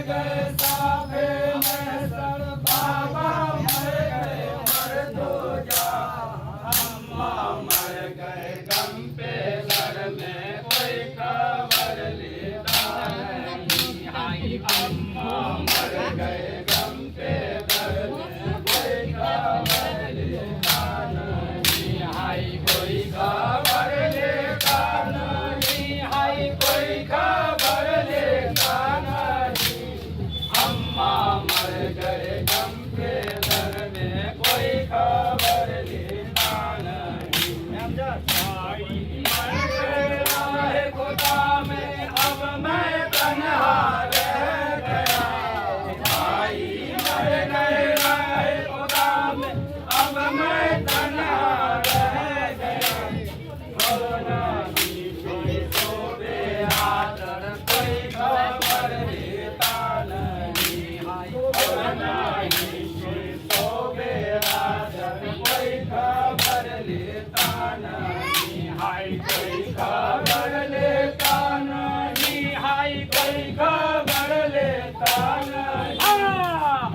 गए साफे में सर, बाबा मर गए मर्दो जा, अम्मा मर गए गम पे घर में कोई खबर लेता नहीं। हाय अम्मा मर गए गम पे घर में कोई खबर लेता नहीं। हाय कोई खबर लेता नहीं, हाय कोई खबर लेता नहीं। अम्मा मर गए गम पे घर में कोई खबर लेता नहीं। भाई मर गए राह खुदा में, अब मैं तन्हा रह गया। भाई मर गए राह खुदा में, अब मैं तन्हा रह गया। कोरोना की कोई सोबे आदर, कोई खबर लेता नहीं। कोरोना की कोई सोबे आदर, कोई खबर लेता नहीं। हाय कोई खबर लेता नहीं, हाय कोई खबर लेता नहीं।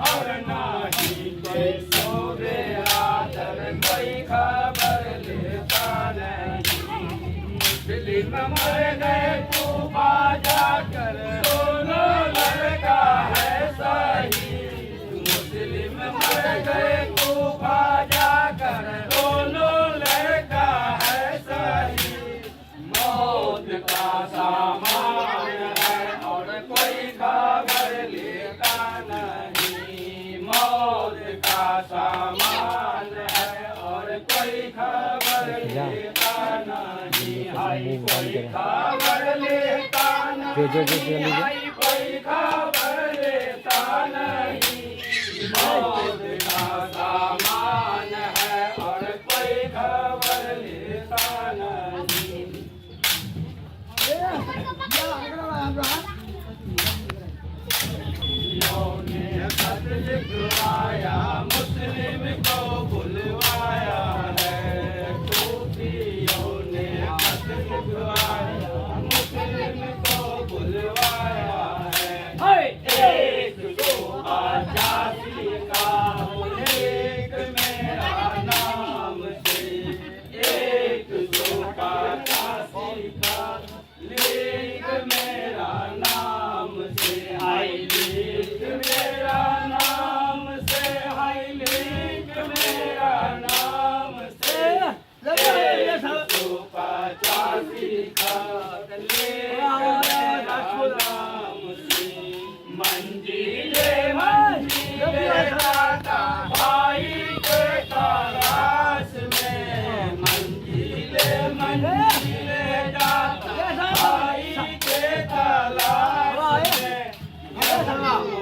और नहीं कोई सोबे आदर, कोई खबर लेता नहीं। मुस्लिम मर गए तूफा जाकर, दोनों लड़का है सही। मुस्लिम मर गए तूफा जाकर, दोनों लड़का है सही। मौत का सामान है और कोई खबर लेता नहीं। मौत का सामान है और कोई खबर लेता नहीं। हाय कोई खबर लेता नहीं, हाय कोई खबर लेता नहीं। मौत का सामान है और कोई खबर लेता नहीं। ने खत लिखवाया, मुस्लिम को बुलवाया है। सूफियों ने खत लिखवाया, मुस्लिम को बुलवाया है। एक दो आजादी का उल्लेख मेरा नाम से, एक दो आजादी का लेख मेरा नाम से। हाय लेख मेरा नाम से, हाय लेख मेरा नाम से। एक दो पचासी का लेख मेरा नाम से। मंजिले मंजिले जाता भाई के तलाश में, मंजिले मंजिले जाता भाई के तलाश में।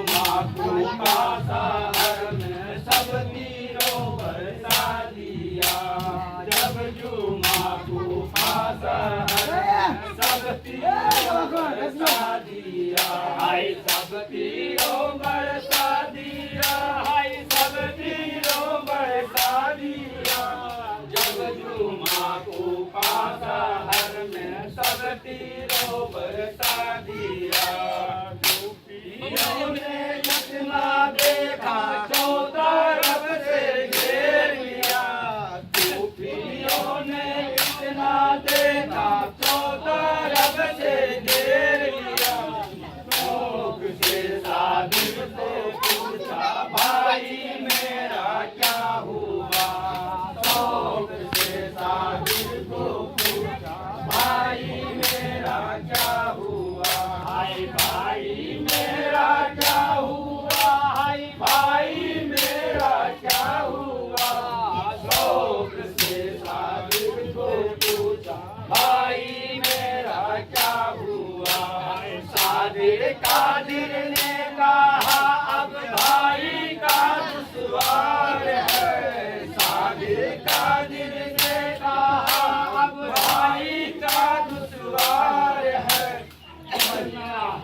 माकू का शहर में सब तीरों बरसा दिया। जब जुमाकू का शहर में सब तीरों बरसा दिया। हाय सब तीरों बरसा दिया, हाय सब तीरों बरसा दिया। जब जुमाकू का शहर में सब तीरों बरसा दिया। ने जितना देखा चौतरफ से घेर लिया। सूफियों ने जितना देखा चौतरफ से घेर लिया। लोग से सादिक को पूछा, भाई मेरा क्या हुआ। लोग से सादिक को पूछा, भाई मेरा क्या हुआ। हाय भाई मेरा क्या हुआ, हाय भाई मेरा क्या हुआ। लोग से सादिक को पूछा, भाई मेरा क्या हुआ। सादिर कादिर ने कहा, अब भाई का दुश्वार है। सादिर कादिर ने कहा, अब भाई का दुश्वार है।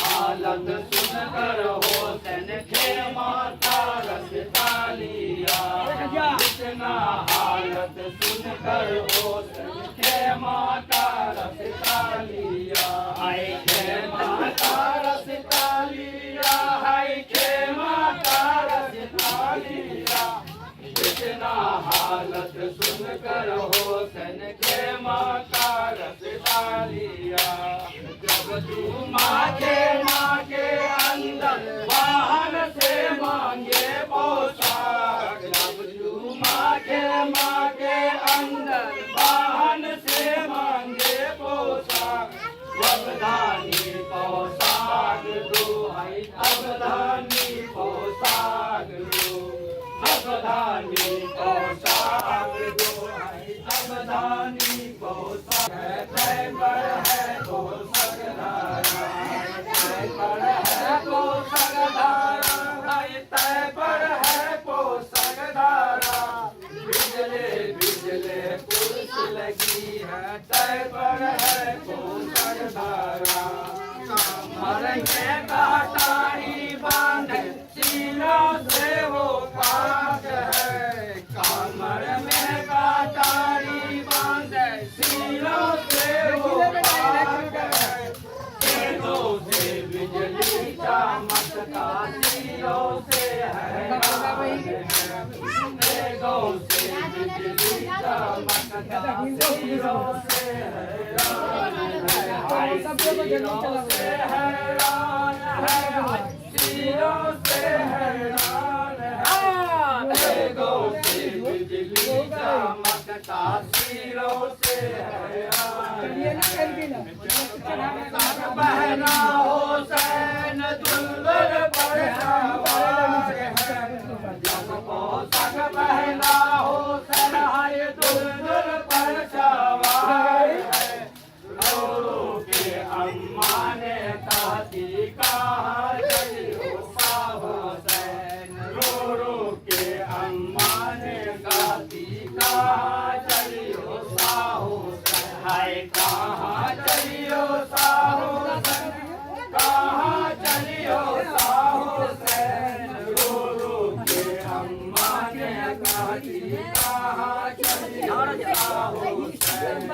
हालत सुनकर होसन खेमा का रसता लिया। इतना हालत सुनकर होसन खेमा का रसता लिया। हाय खेमा का रसता लिया, हाय कर हुसैन के माता रस डालिया जब तू माँ के अंदर वाहन से मांगे पोशाक जब तू माँ के अंदर वाहन से मांगे पोशाक अवधानी पोशाक दो है अवधानी पोशाक दो अवधानी पोशाक दो है अवधानी पोशाक है पर है पोशाक धारा तय पर है पोशाक धारा तय पर है पोशाक धारा बिजले बिजले पुरुष लगी है तय पर है पोशाक धारा कमर में काटारी बांधे सीनों से वो पाक है कमर में काटारी बांधे सीनों से वो पाक है खेतों से बिजली चमकता तीरों से हैरान है खेतों से बिजली चमकता तीरों से हैरान है तीरों से हैरान है तीरों से हैरान है खेतों से बिजली चमकता तीरों से हैरान है बहना हुसैन दुल्हन पर सवार है जब पोशाक पहना हुसैन है दुल्हन पर सवार है रो रो के अम्मा ने कहती कहाँ चलियो हुसैन रो रो के अम्मा ने कहती कहाँ चलियो हुसैन हाय कहाँ चलियो हुसैन कहाँ चलियो हुसैन रो रो के अम्मा ने कहती कहाँ चलियो हुसैन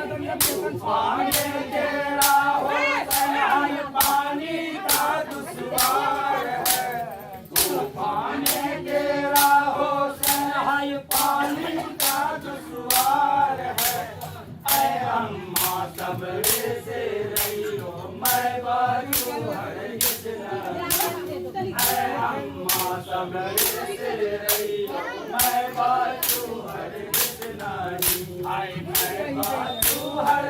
पानी तेरा हुसैन पानी का दुश्वार है पानी तेरा हुसैन पानी का दुश्वार है ऐ अम्मा सबरे से रहियो मैं बाजू हर ऐ अम्मा सबरे से रहियो मैं बाजू हर नहीं हाय मैं बाजू हर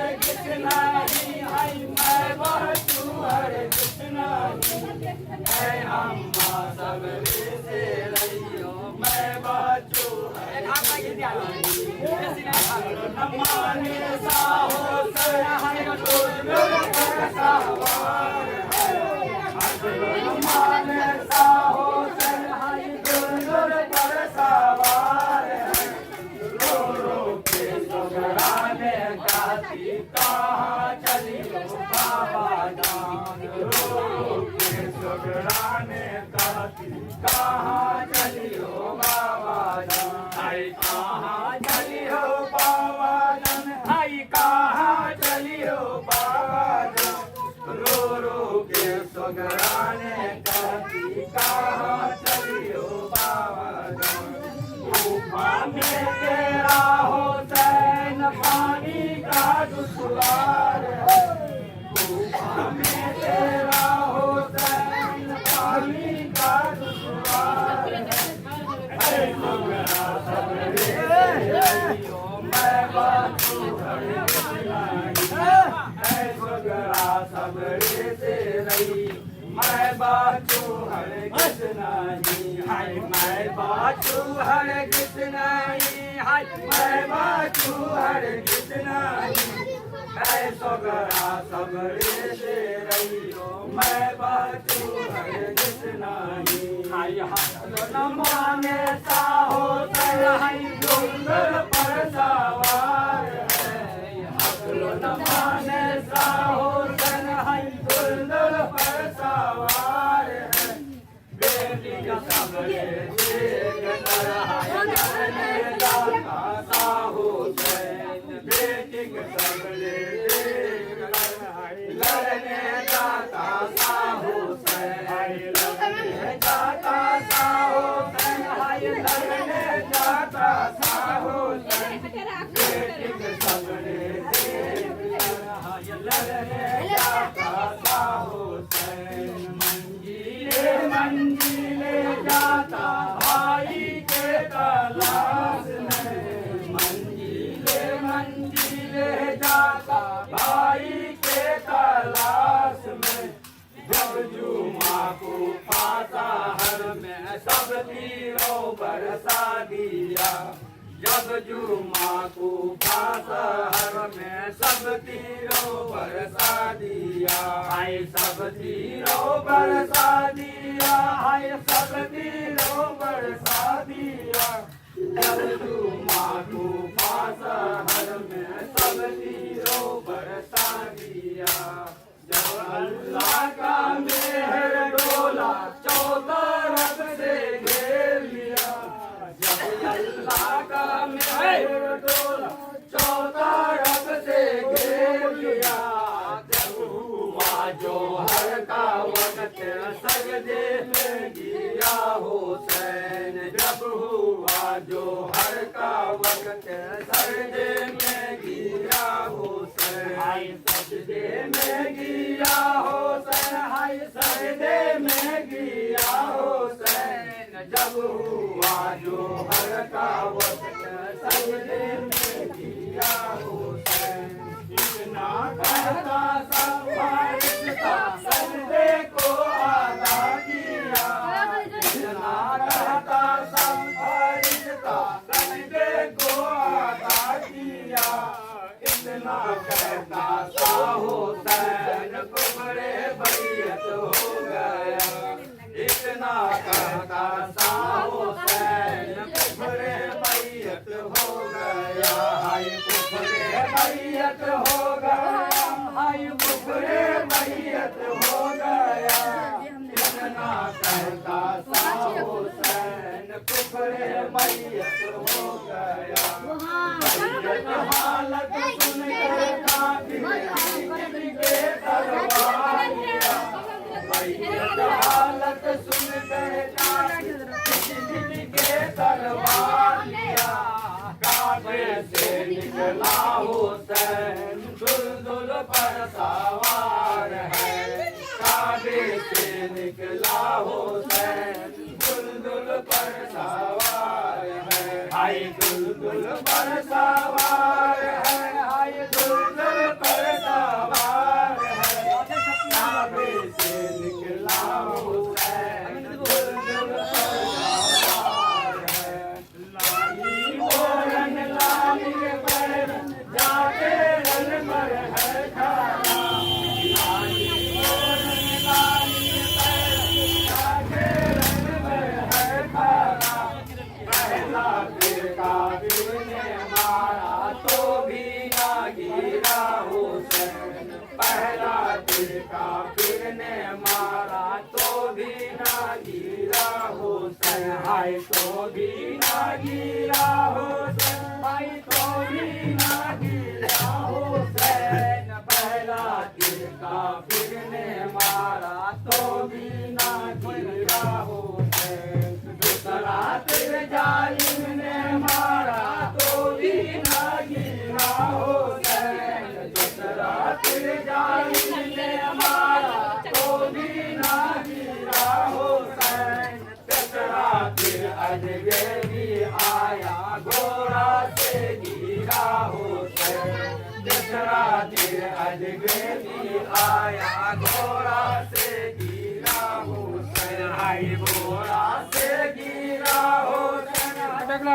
नहीं हाय मैं बाजू हर नहीं ऐ अम्मा सबरे से रहियो मैं बाजू हर माने साहो सहाय सवार माने साहो सहाय पर सवार रो रो के सोगराने गाती कहाँ चलियो बाबा जान रो रो के सोगराने गाती कहाँ चलियो बाबा जान हाय कहाँ चलियो बाबा जान हाय कहाँ चलियो बाबा जान रो रो के सोगराने गाती कहाँ चलियो बाबा जान में तेरा हुसैन पानी का दुश्वार है में तेरा हुसैन पानी का दुश्वार है मैं बाजू सबरे से रही मैं बाजू हर किस नहीं हाय मैं बाजू हर किस नहीं हाय मैं बाजू हर किस नहीं ऐ सोगरा सबरे से रहियो मैं बाजू हर किस नहीं हाय हाथ न माने साहो हाय दुल्हन पर सवार है हाथ न माने साहो हाय दुल्हन पर सवार है बेटी का सबरे देख कर हाय करने जाता साहो बेटी का सबरे देख कर हाय लड़ने जाता साहो हाय लड़ने जाता साहो हाय लड़ने जाता साहो जब जुमा को फांसा हर में सब तीरों बरसा दिया जब जुमा को फांसा हर में सब तीरों बरसा दिया हाय सब तीरों बरसा दिया हाय सब तीरों बरसा दिया जब जुमा को फांसा हर में सब तीरों बरसा दिया जब अल्लाह का मेहर डोला चौतरफ से घेर लिया जब अल्लाह का मेहर डोला चौतरफ से घेर लिया जब हुआ जो हर का वक्त सजदे में गिरा हुसैन जब हुआ जो हर का वक्त सजदे में गिरा हुसैन हाय सजदे में गिरा हुसैन हाय सजदे में गिरा हुसैन जब हुआ जो हर का वक्त सजदे में गिरा हुसैन इतना कहता सब फरिश्ता सजदे को अदा किया इतना कहता सब फरिश्ता सजदे को अदा किया इतना कहता सा हुसैन कुफरे बैयत हो गया इतना कहता सा हुसैन कुफरे बैयत हो गया हाय कुफरे बैयत हो गया हाय कुफरे बैयत हो गया इतना कहता सा हुसैन कुफरे बैयत हो गया बैयत हालत सुन कर काफिर के दरबार गया बैयत हालत सुन कर काफिर के दरबार गया काबे से निकला हुसैन दुलदुल पर सवार है काबे से निकला हुसैन दुलदुल पर सवार है हाय दुलदुल पर सवार है हाय दुलदुल पर सवार है काबे से निकला हुसैन दुलदुल पर सवार है लाली मोरन लाली पर जाके रन पर है खाना लाली मोरन लाली पर जाके रन पर है खाना पहला फिर काबिल ने मारा तो भी ना गिरा हुसैन पहला फिर काबिल ने मारा तो भी ना गिरा हुसैन हाय तो भी ना गिरा हुसैन हाय तो भी ना गिरा हुसैन पहला तीर काफिर ने मारा तो भी ना गिरा हुसैन दूसरा तीर जालिम ने मारा तो भी ना गिरा हुसैन दूसरा तीर जालिम ने मारा तो भी ना गिरा हुसैन तीसरा तीर अजगर भी आया घोड़ा से गिरा हुसैन तीसरा तीर अजगर भी आया घोड़ा से गिरा हुसैन हाय घोड़ा से गिरा हुसैन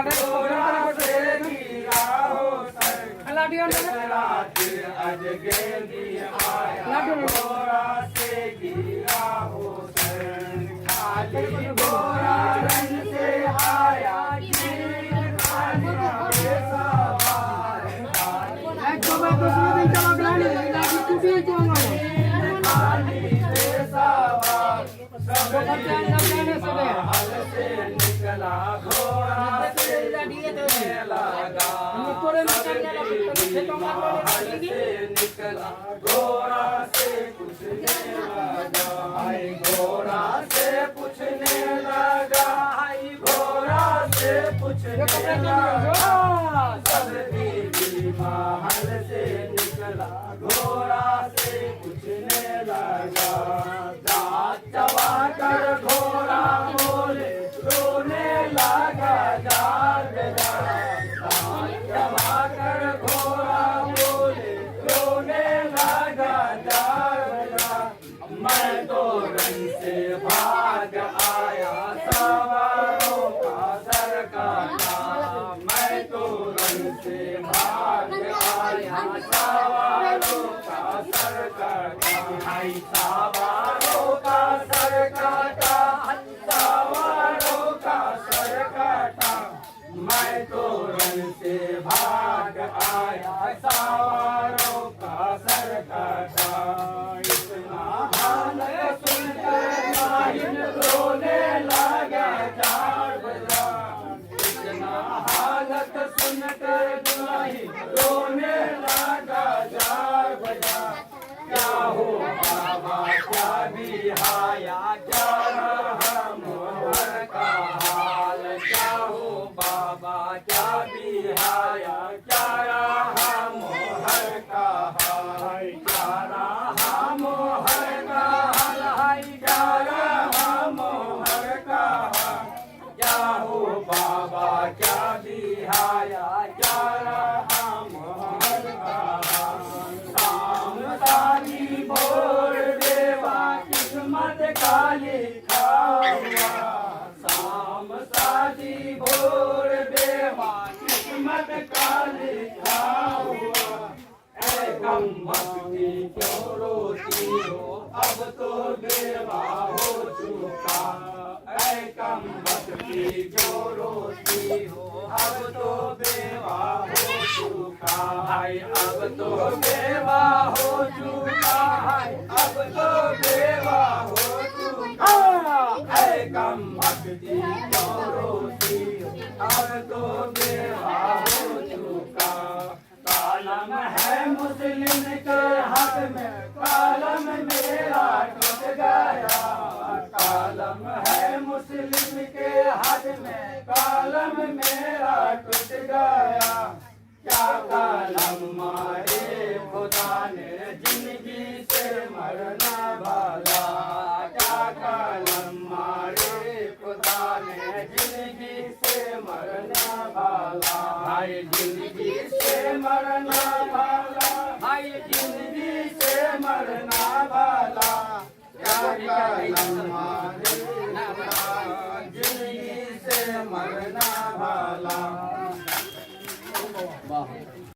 घोड़ा से गिरा हुसैन तीसरा तीर अजगर भी आया घोड़ा से गिरा हुसैन खाली घोड़ा रंग से आया निकला घोड़ा से लगा निकला घोड़ा से पूछने लगा हाय घोड़ा से पूछने लगा हाय घोड़ा से पूछने लगा सब बीबी महल से निकला घोड़ा से पूछने लगा दांत चबा कर घोड़ा बोले रोने लगा जार दांत चबा कर घोड़ा बोले रोने लगा जार मैं तो रन से भाग आया, सवारों का सर काटा। मैं तो रन से भाग आया, सवारों का सर काटा। भाई सवारों का सर काटा, सवारों का सर काटा। मैं तो रन से भाग आया, सवारों का सर काटा। इतना हालत सुनकर माहिन रोने लगा चार बजा। इतना हालत सुनकर माहिन रोने लगा चार बजा। क्या हो बाबा क्या बिहाया, क्या रहा मोहर का हाल। क्या हो बाबा क्या बिहाया, क्या रहा मोहर का हाल। क्या रहा मोहर का हाल, हाय क्या रहा मोहर का हाल। क्या हो बाबा क्या बिहाया, क्या रहा मोहर का हाल। शाम सारी भोर देवा किस्मत का लिखा हुआ। शाम सारी भोर देवा किस्मत का लिखा हुआ। ऐ कम भक्ति क्यों रोती हो, अब तो देवा हो चुका। ऐ कम भक्ति क्यों रोती हो, अब तो देवा हो चुका। हाय अब तो देवा हो चुका, हाय अब तो देवा हो चुका। ऐ कम भक्ति क्यों रोती हो, अब तो देवा हो चुका। कालम है मुस्लिम के हाथ में, कालम मेरा टूट गया। कालम है मुस्लिम के हाथ में, कालम मेरा टूट गया। क्या कालम मारे खुदा ने जिंदगी से मरना भला। क्या कालम मारे खुदा ने जिंदगी से मरना भला। हाय जिंदगी से मरना भला, हाय जिंदगी से मरना भला। क्या कालम मारे खुदा जिंदगी से मरना भला।